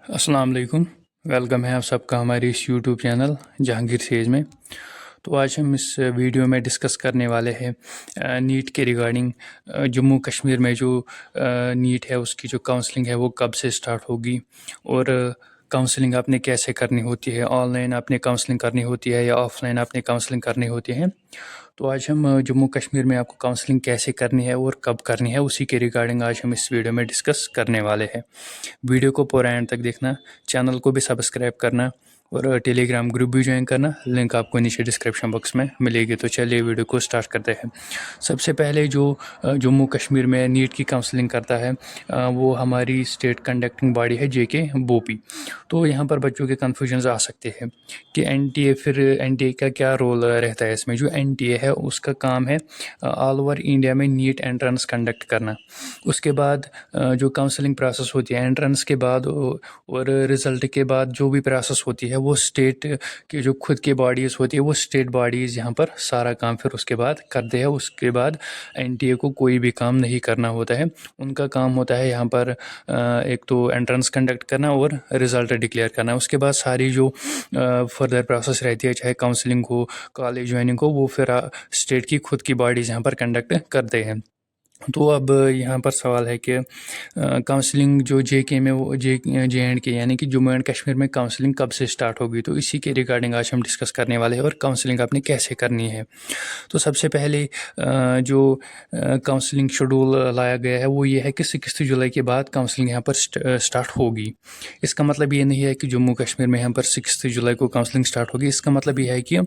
अस्सलाम वालेकुम। वेलकम है आप सबका हमारे इस यूट्यूब चैनल जहांगीर सेज में। तो आज हम इस वीडियो में डिस्कस करने वाले हैं नीट के रिगार्डिंग। जम्मू कश्मीर में जो नीट है उसकी जो काउंसलिंग है वो कब से स्टार्ट होगी और काउंसलिंग आपने कैसे करनी होती है, ऑनलाइन आपने काउंसलिंग करनी होती है या ऑफलाइन आपने काउंसलिंग करनी होती है। तो आज हम जम्मू कश्मीर में आपको काउंसलिंग कैसे करनी है और कब करनी है उसी के रिगार्डिंग आज हम इस वीडियो में डिस्कस करने वाले हैं। वीडियो को पूरा एंड तक देखना, चैनल को भी सब्सक्राइब करना और टेलीग्राम ग्रुप भी ज्वाइन करना। लिंक आपको नीचे डिस्क्रिप्शन बॉक्स में मिलेगी। तो चलिए वीडियो को स्टार्ट करते हैं। सबसे पहले जो जम्मू कश्मीर में नीट की काउंसलिंग करता है वो हमारी स्टेट कंडक्टिंग बॉडी है जेके बोपी। तो यहाँ पर बच्चों के कन्फ्यूजन्स आ सकते हैं कि एनटीए, फिर एनटीए का क्या रोल रहता है इसमें। जो एनटीए है उसका काम है ऑल ओवर इंडिया में नीट एंट्रेंस कंडक्ट करना। उसके बाद जो काउंसलिंग प्रोसेस होती है एंट्रेंस के बाद और रिज़ल्ट के बाद जो भी प्रोसेस होती है वो स्टेट की जो खुद की बॉडीज़ होती है वो स्टेट बॉडीज़ यहाँ पर सारा काम फिर उसके बाद करते हैं। उसके बाद एनटीए को कोई भी काम नहीं करना होता है। उनका काम होता है यहाँ पर एक तो एंट्रेंस कंडक्ट करना और रिज़ल्ट डिक्लेयर करना। उसके बाद सारी जो फर्दर प्रोसेस रहती है, चाहे काउंसलिंग हो, कॉलेज ज्वाइनिंग हो, वो फिर स्टेट की खुद की बॉडीज़ यहाँ पर कंडक्ट करते हैं। तो अब यहाँ पर सवाल है कि काउंसलिंग जो जेके में वो जे एंड के यानी कि जम्मू एंड कश्मीर में काउंसलिंग कब से स्टार्ट होगी, तो इसी के रिगार्डिंग आज हम डिस्कस करने वाले हैं और काउंसलिंग आपने कैसे करनी है। तो सबसे पहले जो काउंसलिंग शेड्यूल लाया गया है वो ये है कि 6 जुलाई के बाद काउंसलिंग यहाँ पर स्टार्ट होगी। इसका मतलब ये नहीं है कि जम्मू कश्मीर में यहाँ पर 6 जुलाई को काउंसलिंग स्टार्ट होगी। इसका मतलब ये है कि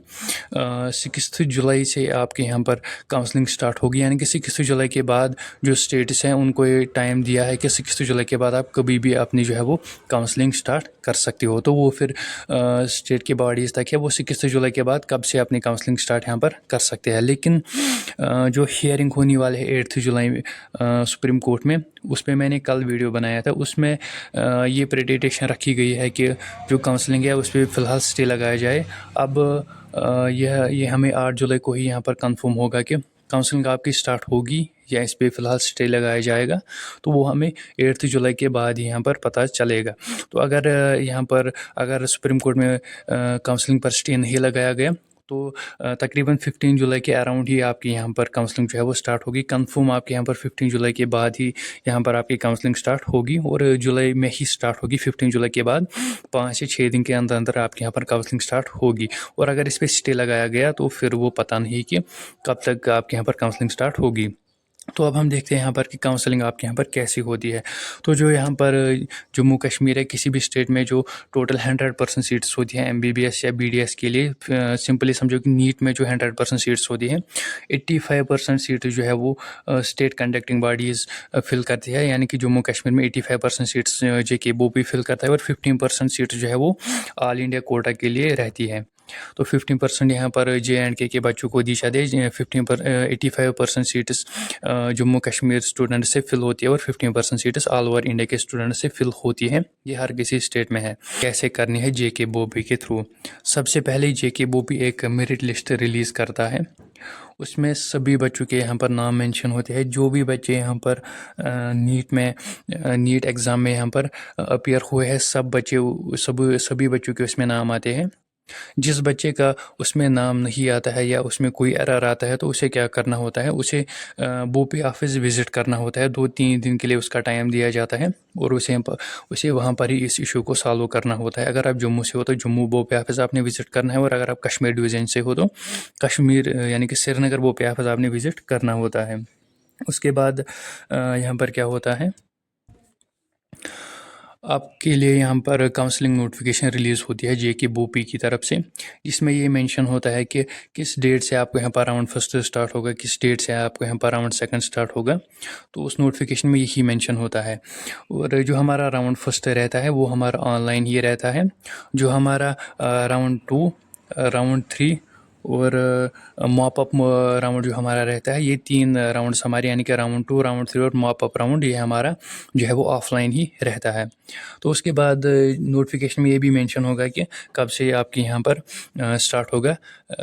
6 जुलाई से आपके यहाँ पर काउंसलिंग स्टार्ट होगी, यानी कि 6 जुलाई के बाद जो स्टेट्स हैं उनको ये टाइम दिया है कि 6 जुलाई के बाद आप कभी भी अपनी जो है वो काउंसलिंग स्टार्ट कर सकते हो। तो वो फिर स्टेट की बॉडीज़ तक है, वो 6 जुलाई के बाद कब से अपनी काउंसलिंग स्टार्ट यहाँ पर कर सकते हैं। लेकिन जो हियरिंग होने वाले है 8 जुलाई में सुप्रीम कोर्ट में, उस पर मैंने कल वीडियो बनाया था। उसमें ये प्रेडिक्शन रखी गई है कि जो काउंसलिंग है उस पर फ़िलहाल स्टे लगाया जाए। अब ये हमें 8 जुलाई को ही यहाँ पर कंफर्म होगा कि काउंसलिंग आपकी स्टार्ट होगी या इस पर फ़िलहाल स्टे लगाया जाएगा। तो वो हमें 8 जुलाई के बाद ही यहाँ पर पता चलेगा। तो अगर यहाँ पर अगर सुप्रीम कोर्ट में काउंसलिंग पर स्टे नहीं लगाया गया तो तकरीबन 15 जुलाई के अराउंड ही आपकी यहाँ पर काउंसलिंग जो है वो स्टार्ट होगी। कंफर्म आपके यहाँ पर 15 जुलाई के बाद ही यहाँ पर आपकी काउंसलिंग स्टार्ट होगी और जुलाई में ही स्टार्ट होगी। 15 जुलाई के बाद 5 से 6 दिन के अंदर अंदर आपके यहाँ पर काउंसलिंग स्टार्ट होगी। और अगर इस पर स्टे लगाया गया तो फिर वो पता नहीं कि कब तक आपके यहाँ पर काउंसलिंग स्टार्ट होगी। तो अब हम देखते हैं यहाँ पर कि काउंसलिंग आपके यहाँ पर कैसी होती है। तो जो यहाँ पर जम्मू कश्मीर है, किसी भी स्टेट में जो टोटल 100% सीट्स होती हैं MBBS या BDS के लिए, सिंपली समझो कि नीट में जो 100% सीट्स होती हैं 85% सीट जो है वो स्टेट कंडक्टिंग बॉडीज़ फिल करती है, यानी कि जम्मू कश्मीर में 85% सीट्स जेके बोपी फिल करता है और 15% सीट जो है वो ऑल इंडिया कोटा के लिए रहती है। तो 15% यहाँ पर JNK के बच्चों को दी जाती है। 85% सीट्स जम्मू कश्मीर स्टूडेंट से फिल होती है और 15% सीट्स ऑल ओवर इंडिया के स्टूडेंट से फिल होती हैं। ये हर किसी स्टेट में है। कैसे करनी है जेके बोपी के थ्रू। सबसे पहले जेके बोपी एक मेरिट लिस्ट रिलीज़ करता है। उसमें सभी बच्चों के यहाँ पर नाम मेंशन होते हैं। जो भी बच्चे यहाँ पर नीट एग्ज़ाम में यहाँ पर अपीयर हुए हैं, सभी बच्चों के उसमें नाम आते हैं। जिस बच्चे का उसमें नाम नहीं आता है या उसमें कोई एरर आता है तो उसे क्या करना होता है, उसे बोपी ऑफिस विज़िट करना होता है। 2-3 दिन के लिए उसका टाइम दिया जाता है और उसे वहाँ पर ही इस इशू को सॉल्व करना होता है। अगर आप जम्मू से हो तो जम्मू बोपी ऑफिस आपने विज़िट करना है और अगर आप कश्मीर डिवीज़न से हो तो कश्मीर यानी कि श्रीनगर बोपी ऑफिस आपने विज़िट करना होता है। उसके बाद यहाँ पर क्या होता है, आपके लिए यहाँ पर काउंसलिंग नोटिफिकेशन रिलीज़ होती है जेके बोपी की तरफ से, जिसमें ये मेंशन होता है कि किस डेट से आपको यहाँ पर राउंड फर्स्ट स्टार्ट होगा, किस डेट से आपको यहाँ पर राउंड सेकंड स्टार्ट होगा। तो उस नोटिफिकेशन में यही मेंशन होता है। और जो हमारा राउंड फर्स्ट रहता है वो हमारा ऑनलाइन ही रहता है। जो हमारा राउंड 2, राउंड 3 और मॉप अप राउंड जो हमारा रहता है, ये 3 राउंड्स हमारे, यानी कि राउंड 2, राउंड 3 और मॉप अप राउंड, ये हमारा जो है वो ऑफलाइन ही रहता है। تو اس کے بعد نوٹیفیکیشن میں یہ بھی مینشن ہوگا کہ کب سے آپ کی یہاں پر سٹارٹ ہوگا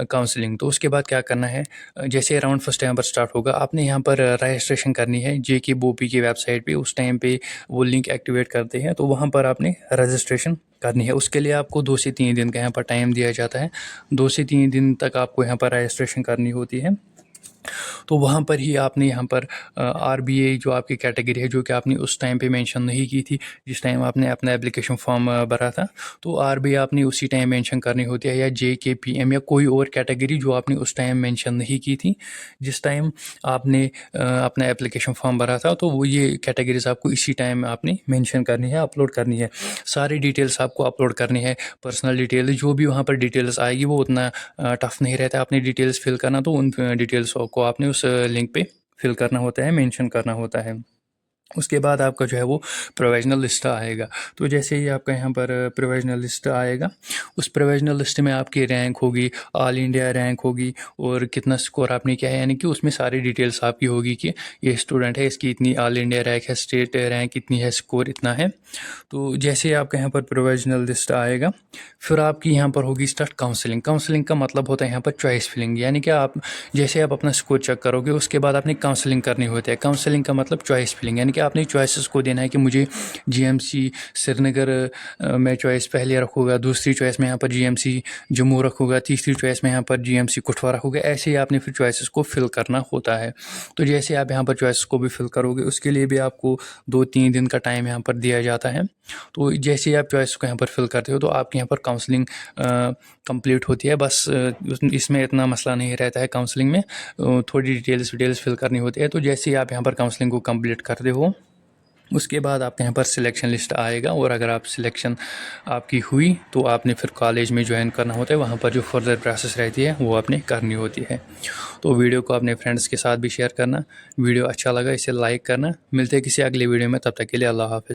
کاؤنسلنگ. تو اس کے بعد کیا کرنا ہے، جیسے راؤنڈ فرسٹ یہاں پر سٹارٹ ہوگا، آپ نے یہاں پر رجسٹریشن کرنی ہے JK-BOP کی ویب سائٹ پہ. اس ٹائم پہ وہ لنک ایکٹیویٹ کرتے ہیں تو وہاں پر آپ نے رجسٹریشن کرنی ہے. اس کے لیے آپ کو 2 سے 3 دن کا یہاں پر ٹائم دیا جاتا ہے. 2 سے 3 دن تک آپ کو یہاں پر رجسٹریشن کرنی ہوتی ہے. تو وہاں پر ہی آپ نے یہاں پر RBA جو آپ کی کیٹیگری ہے، جو کہ آپ نے اس ٹائم پہ مینشن نہیں کی تھی جس ٹائم آپ نے اپنا اپلیکیشن فارم بھرا تھا، تو RBA آپ نے اسی ٹائم مینشن کرنی ہوتی ہے، یا JKPM یا کوئی اور کیٹیگری جو آپ نے اس ٹائم مینشن نہیں کی تھی جس ٹائم آپ نے اپنا اپلیکیشن فارم بھرا تھا. تو وہ یہ کیٹیگریز آپ کو اسی ٹائم آپ نے مینشن کرنی ہے، اپلوڈ کرنی ہے. ساری ڈیٹیلس آپ کو اپلوڈ کرنی ہے. پرسنل ڈیٹیلز جو بھی وہاں پر ڈیٹیلز آئے گی وہ اتنا ٹف نہیں رہتا اپنی ڈیٹیلز فل کرنا. تو ان ڈیٹیلس کو آپ نے اس لنک پہ فل کرنا ہوتا ہے، مینشن کرنا ہوتا ہے. اس کے بعد آپ کا جو ہے وہ پروویژنل لسٹ آئے گا. تو جیسے ہی آپ کا یہاں پر پروویژنل لسٹ آئے گا، اس پروویژنل لسٹ میں آپ کی رینک ہوگی، آل انڈیا رینک ہوگی، اور کتنا سکور آپ نے کیا ہے، یعنی کہ اس میں ساری ڈیٹیلس آپ کی ہوگی کہ یہ اسٹوڈنٹ ہے، اس کی اتنی آل انڈیا رینک ہے، اسٹیٹ رینک اتنی ہے، سکور اتنا ہے. تو جیسے آپ کا یہاں پر پروویژنل لسٹ آئے گا، پھر آپ کی یہاں پر ہوگی اسٹارٹ کاؤنسلنگ. کاؤنسلنگ کا مطلب ہوتا ہے یہاں پر چوائس فلنگ، یعنی کہ آپ جیسے آپ اپنا سکور چیک کرو گے اس کے بعد آپ نے کاؤنسلنگ کرنی ہوتی ہے. کاؤنسلنگ کا مطلب چوائس فلنگ، یعنی کہ آپ نے چوائسز کو دینا ہے کہ مجھے GMC سری نگر میں چوائس پہلے رکھوں گا، دوسری چوائس میں یہاں پر GMC جموں رکھوں گا، تیسری چوائس میں یہاں پر GMC کٹھوا رکھوں گا. ایسے ہی آپ نے پھر چوائسز کو فل کرنا ہوتا ہے. تو جیسے آپ یہاں پر چوائسز کو بھی فل کرو گے اس کے لیے بھی آپ کو 2-3 دن کا ٹائم یہاں پر دیا جاتا ہے. تو جیسے ہی آپ چوائس کو یہاں پر فل کرتے ہو تو آپ کے یہاں پر کاؤنسلنگ کمپلیٹ ہوتی ہے. بس اس میں اتنا مسئلہ نہیں رہتا ہے. کاؤنسلنگ میں تھوڑی ڈیٹیلس فل کرنی ہوتی ہے. تو جیسے ہی آپ یہاں پر کاؤنسلنگ کو کمپلیٹ کرتے ہو اس کے بعد آپ کے یہاں پر سلیکشن لسٹ آئے گا، اور اگر آپ سلیکشن آپ کی ہوئی تو آپ نے پھر کالج میں جوائن کرنا ہوتا ہے. وہاں پر جو فردر پروسیس رہتی ہے وہ آپ نے کرنی ہوتی ہے. تو ویڈیو کو اپنے فرینڈس کے ساتھ بھی شیئر کرنا. ویڈیو اچھا لگا اسے لائک کرنا. ملتے ہیں کسی اگلے ویڈیو میں، تب تک کے لیے اللہ حافظ.